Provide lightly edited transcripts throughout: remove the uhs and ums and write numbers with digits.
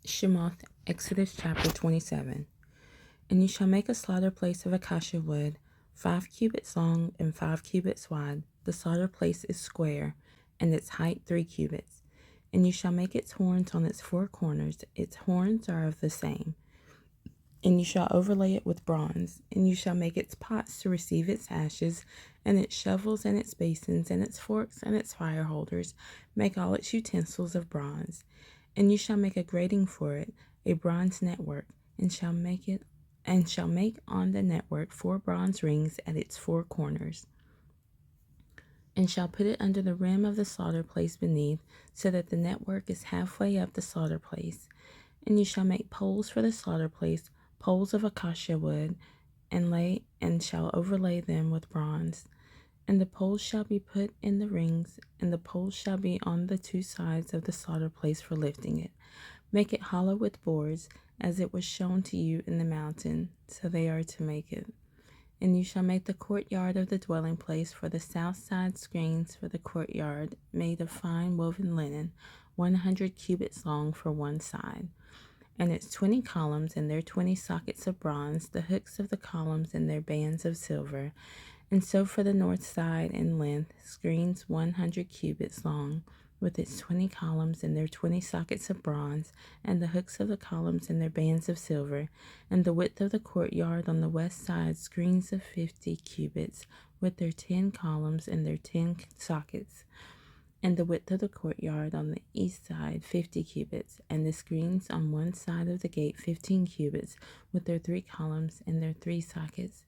Shemoth, Exodus chapter 27. And you shall make a slaughter place of acacia wood, 5 cubits long and 5 cubits wide. The slaughter place is square, and its height 3 cubits. And you shall make its horns on its 4 corners. Its horns are of the same. And you shall overlay it with bronze. And you shall make its pots to receive its ashes, and its shovels, and its basins, and its forks, and its fire holders. Make all its utensils of bronze. And you shall make a grating for it, a bronze network, and shall make on the network 4 bronze rings at its 4 corners, and shall put it under the rim of the slaughter place beneath, so that the network is halfway up the slaughter place. And you shall make poles for the slaughter place, poles of acacia wood, and shall overlay them with bronze. And the poles shall be put in the rings, and the poles shall be on the 2 sides of the slaughter place for lifting it. Make it hollow with boards, as it was shown to you in the mountain, so they are to make it. And you shall make the courtyard of the dwelling place for the south side screens for the courtyard, made of fine woven linen, 100 cubits long for one side. And its 20 columns and their 20 sockets of bronze, the hooks of the columns and their bands of silver. And so for the north side in length, screens 100 cubits long, with its 20 columns and their 20 sockets of bronze, and the hooks of the columns and their bands of silver. And the width of the courtyard on the west side, screens of 50 cubits, with their 10 columns and their 10 sockets. And the width of the courtyard on the east side, 50 cubits, and the screens on one side of the gate, 15 cubits, with their 3 columns and their 3 sockets.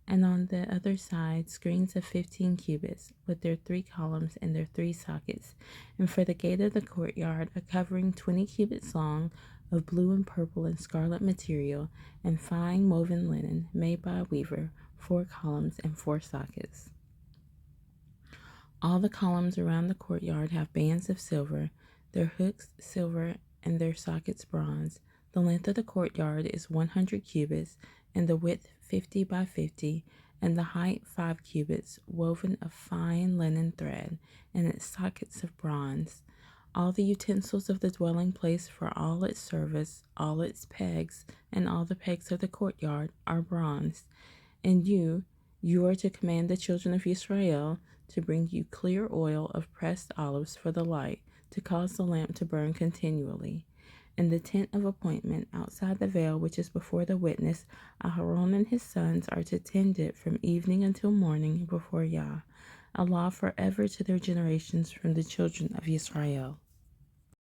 And on the other side, screens of 15 cubits, with their 3 columns and their 3 sockets. And for the gate of the courtyard, a covering 20 cubits long, of blue and purple and scarlet material, and fine woven linen, made by a weaver, 4 columns and 4 sockets. All the columns around the courtyard have bands of silver, their hooks silver, and their sockets bronze. The length of the courtyard is 100 cubits, and the width 50 by 50, and the height 5 cubits, woven of fine linen thread, and its sockets of bronze. All the utensils of the dwelling place for all its service, all its pegs, and all the pegs of the courtyard are bronze. And you are to command the children of Israel to bring you clear oil of pressed olives for the light, to cause the lamp to burn continually. And the tent of appointment outside the veil which is before the witness, Aharon and his sons are to tend it from evening until morning before Yah, a law forever to their generations from the children of Israel.